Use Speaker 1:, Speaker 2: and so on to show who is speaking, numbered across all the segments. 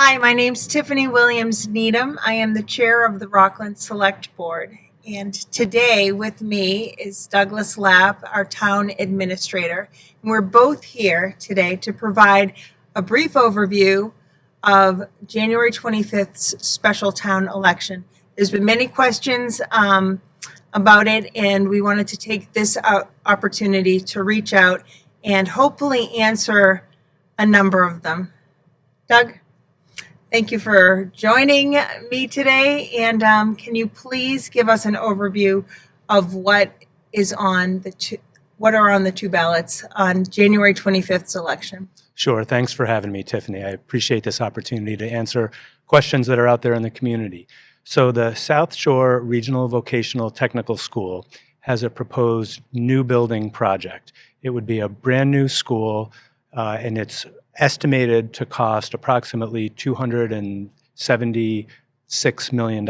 Speaker 1: Hi, my name's Tiffany Williams Needham. I am the chair of the Rockland Select Board. And today with me is Douglas Lapp, our town administrator. And we're both here today to provide a brief overview of January 25th's special town election. There's been many questions about it, and we wanted to take this opportunity to reach out and hopefully answer a number of them. Doug? Thank you for joining me today. And can you please give us an overview of what are on the two ballots on January 25th's election?
Speaker 2: Sure. Thanks for having me, Tiffany. I appreciate this opportunity to answer questions that are out there in the community. So the South Shore Regional Vocational Technical School has a proposed new building project. It would be a brand new school, and it's estimated to cost approximately $276 million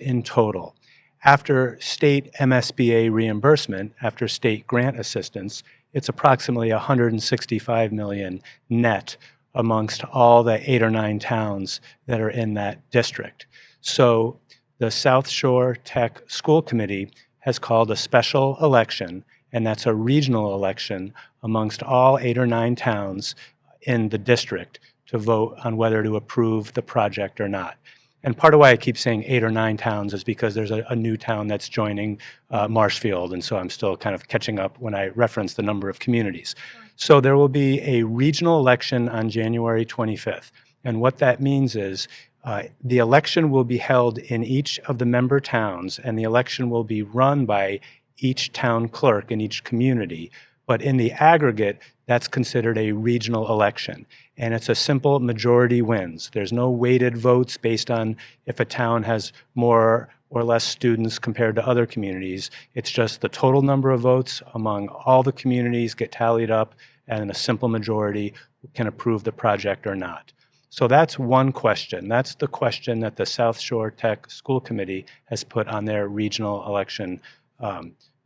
Speaker 2: in total. After state MSBA reimbursement, after state grant assistance, it's approximately $165 million net amongst all the 8 or 9 towns that are in that district. So the South Shore Tech School Committee has called a special election, and that's a regional election amongst all 8 or 9 towns in the district to vote on whether to approve the project or not. And part of why I keep saying 8 or 9 towns is because there's a new town that's joining Marshfield, and so I'm still kind of catching up when I reference the number of communities. So there will be a regional election on January 25th, and what that means is the election will be held in each of the member towns, and the election will be run by each town clerk in each community. But in the aggregate, that's considered a regional election. And it's a simple majority wins. There's no weighted votes based on if a town has more or less students compared to other communities. It's just the total number of votes among all the communities get tallied up, and a simple majority can approve the project or not. So that's one question. That's the question that the South Shore Tech School Committee has put on their regional election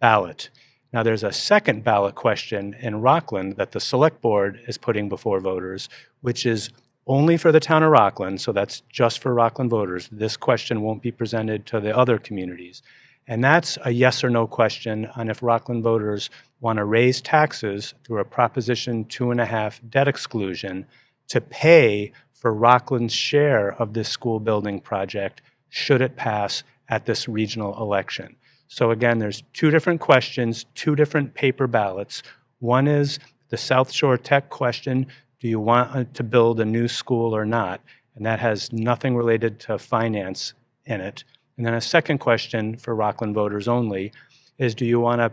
Speaker 2: ballot. Now, there's a second ballot question in Rockland that the Select Board is putting before voters, which is only for the town of Rockland, so that's just for Rockland voters. This question won't be presented to the other communities. And that's a yes or no question on if Rockland voters want to raise taxes through a Proposition 2.5 debt exclusion to pay for Rockland's share of this school building project should it pass at this regional election. So again, there's 2 different questions, 2 different paper ballots. One is the South Shore Tech question, do you want to build a new school or not? And that has nothing related to finance in it. And then a second question for Rockland voters only is, do you want to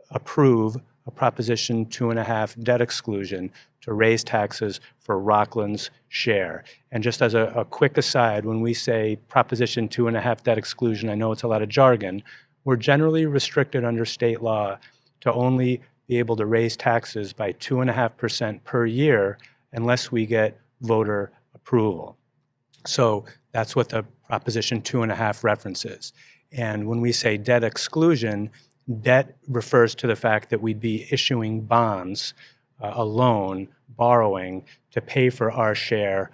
Speaker 2: approve a Proposition 2.5 debt exclusion to raise taxes for Rockland's share? And just as a quick aside, when we say Proposition 2.5 debt exclusion, I know it's a lot of jargon, we're generally restricted under state law to only be able to raise taxes by 2.5% per year unless we get voter approval. So that's what the Proposition 2.5 references. And when we say debt exclusion, debt refers to the fact that we'd be issuing bonds, a loan, borrowing to pay for our share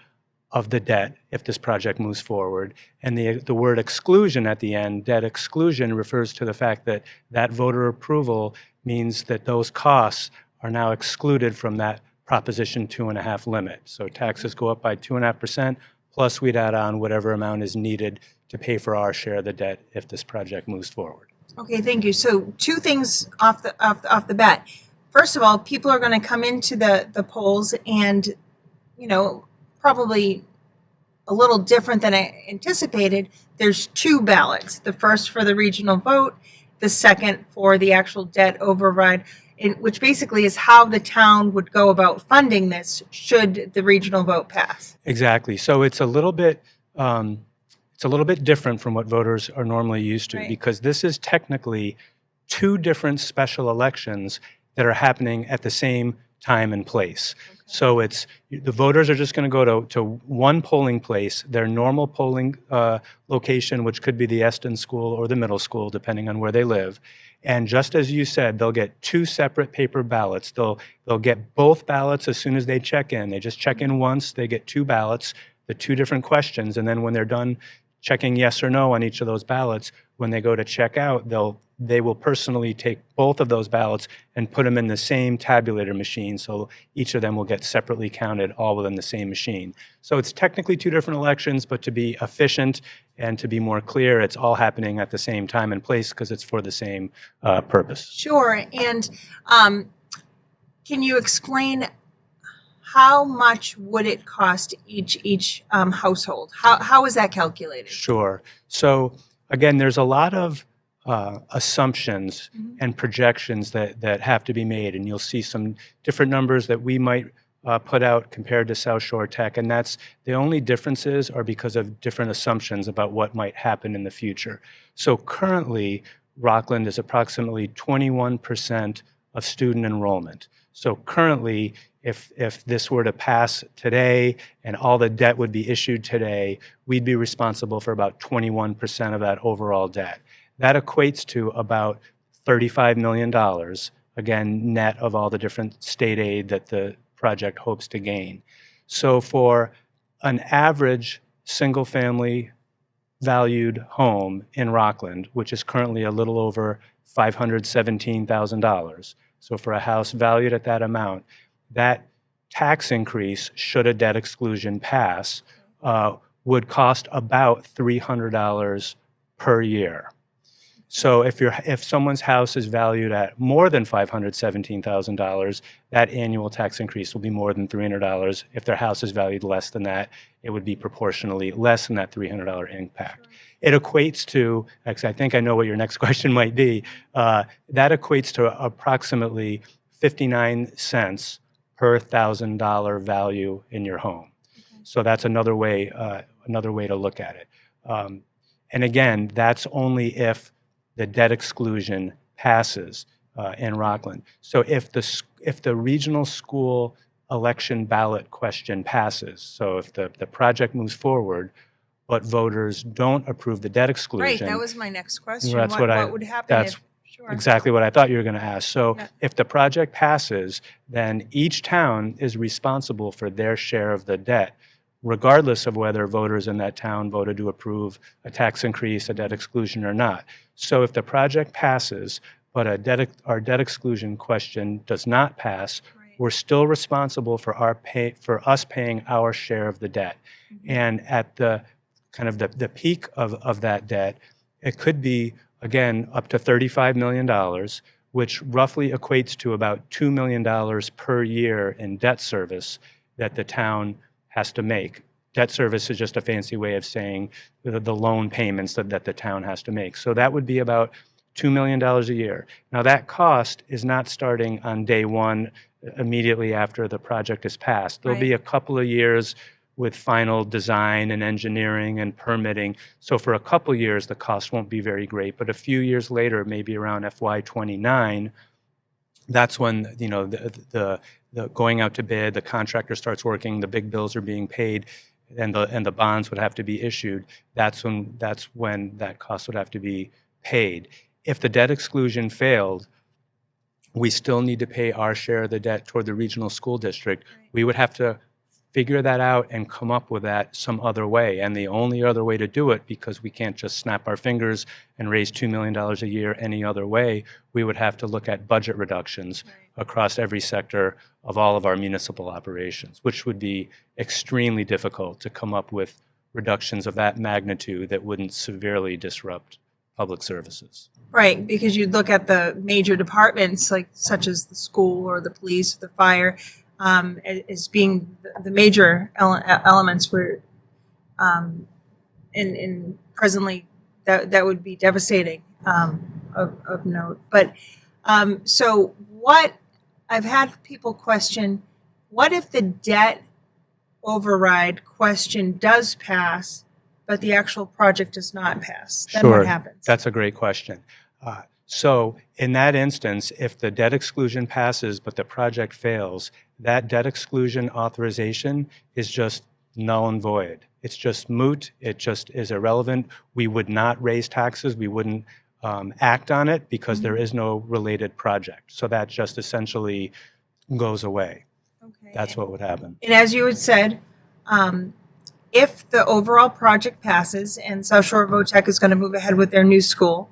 Speaker 2: of the debt if this project moves forward. And the word exclusion at the end, debt exclusion, refers to the fact that that voter approval means that those costs are now excluded from that Proposition 2.5 limit. So taxes go up by 2.5%, plus we'd add on whatever amount is needed to pay for our share of the debt if this project moves forward.
Speaker 1: Okay, thank you. So 2 things off the bat. First of all, people are going to come into the polls and, probably a little different than I anticipated. There's 2 ballots, the first for the regional vote, the second for the actual debt override, which basically is how the town would go about funding this should the regional vote pass.
Speaker 2: Exactly. So it's a little bit different from what voters are normally used to,
Speaker 1: Right.
Speaker 2: because this is technically 2 different special elections that are happening at the same time and place. So the voters are just going to go to one polling place, their normal polling location, which could be the Eston School or the middle school, depending on where they live. And just as you said, they'll get 2 separate paper ballots. They'll get both ballots as soon as they check in. They just check in once, they get 2 ballots. the two different questions, and then when they're done checking yes or no on each of those ballots, when they go to check out, they will personally take both of those ballots and put them in the same tabulator machine, so each of them will get separately counted all within the same machine. So it's technically two different elections, but to be efficient and to be more clear, it's all happening at the same time and place because it's for the same purpose.
Speaker 1: Sure. And can you explain how much would it cost each household? How is that calculated?
Speaker 2: Sure. So again, there's a lot of assumptions and projections that have to be made, and you'll see some different numbers that we might put out compared to South Shore Tech, and that's the only differences are because of different assumptions about what might happen in the future. So currently, Rockland is approximately 21% of student enrollment. So currently, if this were to pass today and all the debt would be issued today, we'd be responsible for about 21% of that overall debt. That equates to about $35 million, again, net of all the different state aid that the project hopes to gain. So for an average single-family valued home in Rockland, which is currently a little over $517,000, so for a house valued at that amount, that tax increase, should a debt exclusion pass, would cost about $300 per year. So if someone's house is valued at more than $517,000, that annual tax increase will be more than $300. If their house is valued less than that, it would be proportionally less than that $300 impact.
Speaker 1: Sure.
Speaker 2: It equates to, actually, I think I know what your next question might be, that equates to approximately 59 cents per $1,000 value in your home.
Speaker 1: Okay.
Speaker 2: So that's another way to look at it. And again, that's only if the debt exclusion passes in Rockland. So if the regional school election ballot question passes, so if the project moves forward, but voters don't approve the debt exclusion.
Speaker 1: Right, that was my next question.
Speaker 2: That's
Speaker 1: what would happen if, sure.
Speaker 2: Exactly what I thought you were going to ask. So
Speaker 1: Yeah.
Speaker 2: if the project passes, then each town is responsible for their share of the debt, regardless of whether voters in that town voted to approve a tax increase, a debt exclusion, or not. So if the project passes, but our debt exclusion question does not pass,
Speaker 1: Right.
Speaker 2: we're still responsible for us paying our share of the debt.
Speaker 1: Mm-hmm.
Speaker 2: And at the kind of the peak of that debt, it could be, again, up to $35 million, which roughly equates to about $2 million per year in debt service that the town has to make. Debt service is just a fancy way of saying the loan payments that the town has to make. So that would be about $2 million a year. Now that cost is not starting on day one immediately after the project is passed. There'll be a couple of years with final design and engineering and permitting. So for a couple of years, the cost won't be very great, but a few years later, maybe around FY29, that's when, the going out to bid, the contractor starts working, the big bills are being paid, and the bonds would have to be issued. That's when that cost would have to be paid. If the debt exclusion failed, we still need to pay our share of the debt toward the regional school district.
Speaker 1: Right.
Speaker 2: We would have to figure that out and come up with that some other way. And the only other way to do it, because we can't just snap our fingers and raise $2 million a year any other way, we would have to look at budget reductions across every sector of all of our municipal operations, which would be extremely difficult to come up with reductions of that magnitude that wouldn't severely disrupt public services.
Speaker 1: Right, because you'd look at the major departments, such as the school or the police or the fire, as being the major elements where, in presently, that would be devastating of note. But so what I've had people question: what if the debt override question does pass, but the actual project does not pass? Then
Speaker 2: Sure.
Speaker 1: what happens?
Speaker 2: That's a great question. So in that instance, if the debt exclusion passes but the project fails, that debt exclusion authorization is just null and void. It's just moot. It just is irrelevant. We would not raise taxes. We wouldn't act on it because there is no related project. So that just essentially goes away.
Speaker 1: Okay.
Speaker 2: That's what would happen.
Speaker 1: And as you had said, if the overall project passes and South Shore VOTEC is going to move ahead with their new school,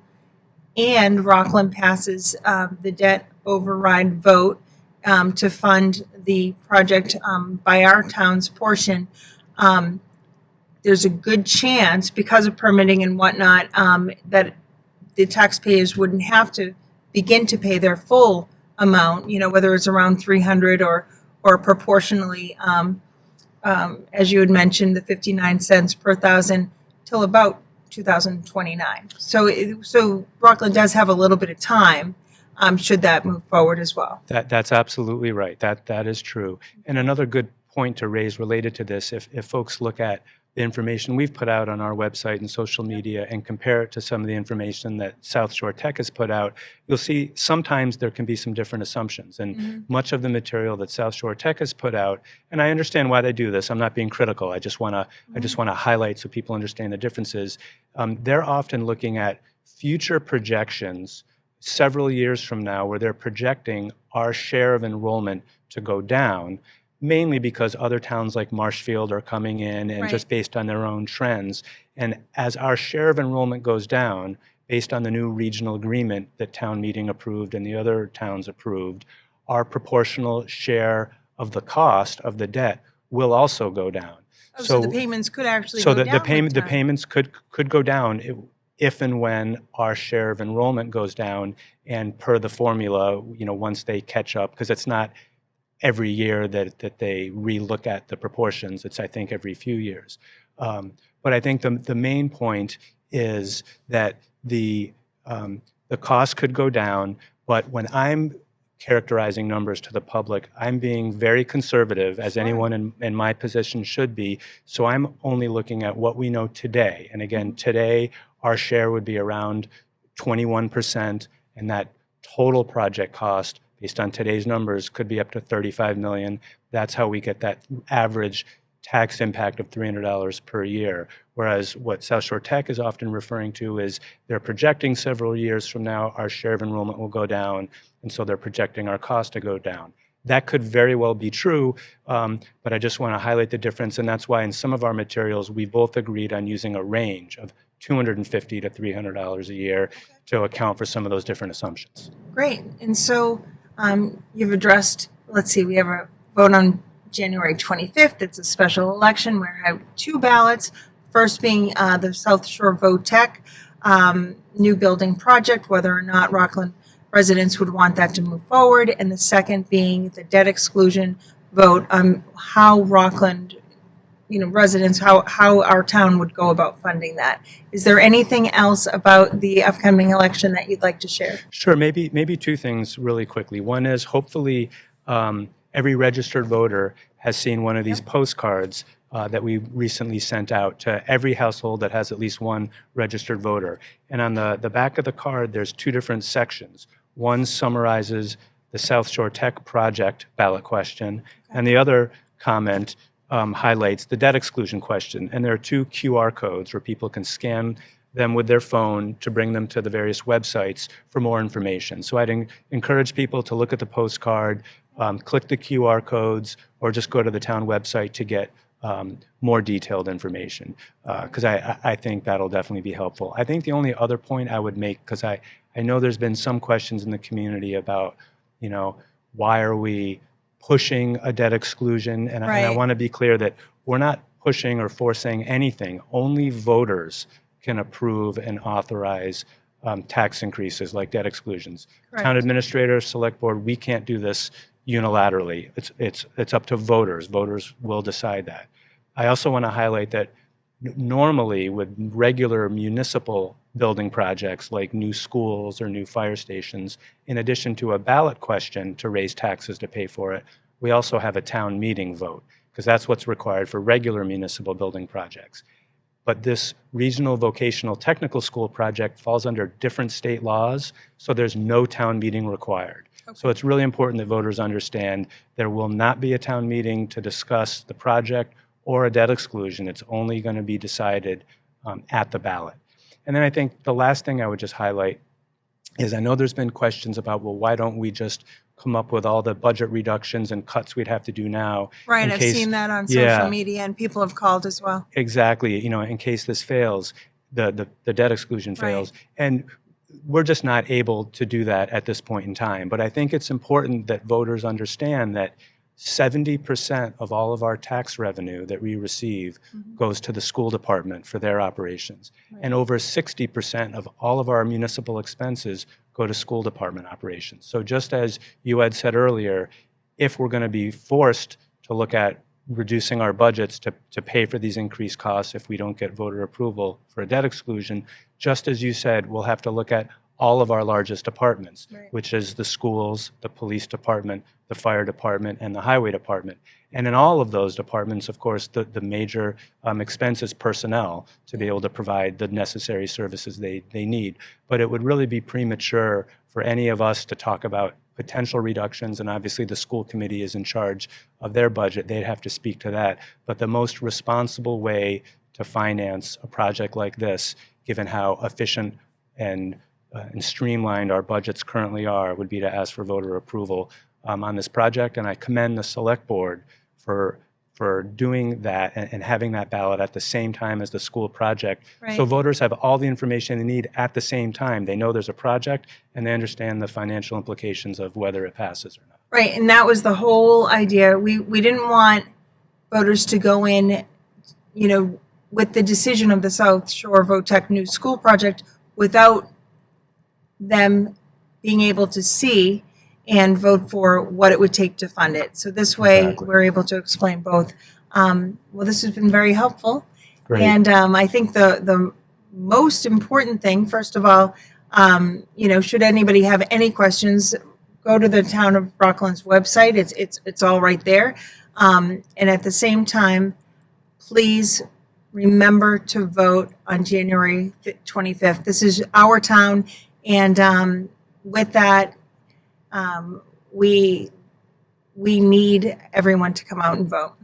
Speaker 1: and Rockland passes the debt override vote to fund the project by our town's portion, there's a good chance, because of permitting and whatnot, that the taxpayers wouldn't have to begin to pay their full amount, whether it's around 300 or proportionally, as you had mentioned, the 59 cents per thousand till about 2029. So Rockland does have a little bit of time, should that move forward as well.
Speaker 2: That's absolutely right. That is true. And another good point to raise related to this, if folks look at the information we've put out on our website and social media and compare it to some of the information that South Shore Tech has put out, you'll see sometimes there can be some different assumptions. And much of the material that South Shore Tech has put out, and I understand why they do this, I'm not being critical, I just want to highlight so people understand the differences. They're often looking at future projections several years from now where they're projecting our share of enrollment to go down, mainly because other towns like Marshfield are coming in and just based on their own trends. And as our share of enrollment goes down, based on the new regional agreement that town meeting approved and the other towns approved, our proportional share of the cost of the debt will also go down.
Speaker 1: So the payments could actually go down.
Speaker 2: The payments could go down if and when our share of enrollment goes down, and per the formula, once they catch up, because it's not every year that they relook at the proportions. It's, I think, every few years. But I think the main point is that the cost could go down, but when I'm characterizing numbers to the public, I'm being very conservative, as anyone in my position should be. So I'm only looking at what we know today. And again, today, our share would be around 21%, and that total project cost based on today's numbers could be up to $35 million. That's how we get that average tax impact of $300 per year. Whereas what South Shore Tech is often referring to is they're projecting several years from now our share of enrollment will go down, and so they're projecting our cost to go down. That could very well be true, but I just want to highlight the difference, and that's why in some of our materials we both agreed on using a range of $250 to $300 a year to account for some of those different assumptions.
Speaker 1: Great. And so you've addressed, let's see, we have a vote on January 25th. It's a special election where I have two ballots. First being the South Shore VOTEC new building project, whether or not Rockland residents would want that to move forward. And the second being the debt exclusion vote on how Rockland residents, how our town would go about funding that. Is there anything else about the upcoming election that you'd like to share?
Speaker 2: Sure, maybe two things really quickly. One is hopefully every registered voter has seen one of these postcards that we recently sent out to every household that has at least one registered voter. And on the back of the card, there's two different sections. One summarizes the South Shore Tech project ballot question, and the other comment highlights the debt exclusion question. And there are two QR codes where people can scan them with their phone to bring them to the various websites for more information. So I'd encourage people to look at the postcard, click the QR codes, or just go to the town website to get more detailed information, because I think that'll definitely be helpful. I think the only other point I would make, because I know there's been some questions in the community about, why are we pushing a debt exclusion? And I want to be clear that we're not pushing or forcing anything. Only voters can approve and authorize tax increases like debt exclusions. Correct. Town administrator, select board, we can't do this unilaterally. It's up to voters. Voters will decide that. I also want to highlight that normally with regular municipal building projects like new schools or new fire stations, in addition to a ballot question to raise taxes to pay for it, we also have a town meeting vote, because that's what's required for regular municipal building projects. But this regional vocational technical school project falls under different state laws, so there's no town meeting required. Okay. So it's really important that voters understand there will not be a town meeting to discuss the project or a debt exclusion. It's only going to be decided at the ballot. And then I think the last thing I would just highlight is I know there's been questions about, well, why don't we just come up with all the budget reductions and cuts we'd have to do now.
Speaker 1: Right,
Speaker 2: in
Speaker 1: I've
Speaker 2: case,
Speaker 1: seen that on
Speaker 2: yeah,
Speaker 1: social media, and people have called as well.
Speaker 2: exactly. In case this fails, the debt exclusion
Speaker 1: Right.
Speaker 2: fails. And we're just not able to do that at this point in time. But I think it's important that voters understand that 70% of all of our tax revenue that we receive goes to the school department for their operations.
Speaker 1: Right.
Speaker 2: And over 60% of all of our municipal expenses go to school department operations. So just as you had said earlier, if we're going to be forced to look at reducing our budgets to pay for these increased costs if we don't get voter approval for a debt exclusion, just as you said, we'll have to look at all of our largest departments,
Speaker 1: Right.
Speaker 2: which is the schools, the police department, the fire department, and the highway department. And in all of those departments, of course, the major expense is personnel to be able to provide the necessary services they need. But it would really be premature for any of us to talk about potential reductions, and obviously the school committee is in charge of their budget. They'd have to speak to that. But the most responsible way to finance a project like this, given how efficient and streamlined our budgets currently are, would be to ask for voter approval on this project. And I commend the select board for doing that and having that ballot at the same time as the school project.
Speaker 1: Right.
Speaker 2: So voters have all the information they need at the same time. They know there's a project and they understand the financial implications of whether it passes or not.
Speaker 1: Right, and that was the whole idea. We didn't want voters to go in, with the decision of the South Shore VOTEC new school project without them being able to see and vote for what it would take to fund it. So this way,
Speaker 2: Exactly.
Speaker 1: we're able to explain both. Well, this has been very helpful.
Speaker 2: Great.
Speaker 1: And I think the most important thing, first of all, should anybody have any questions, go to the Town of Rockland's website. It's all right there. And at the same time, please remember to vote on January 25th. This is our town, and with that, we need everyone to come out and vote.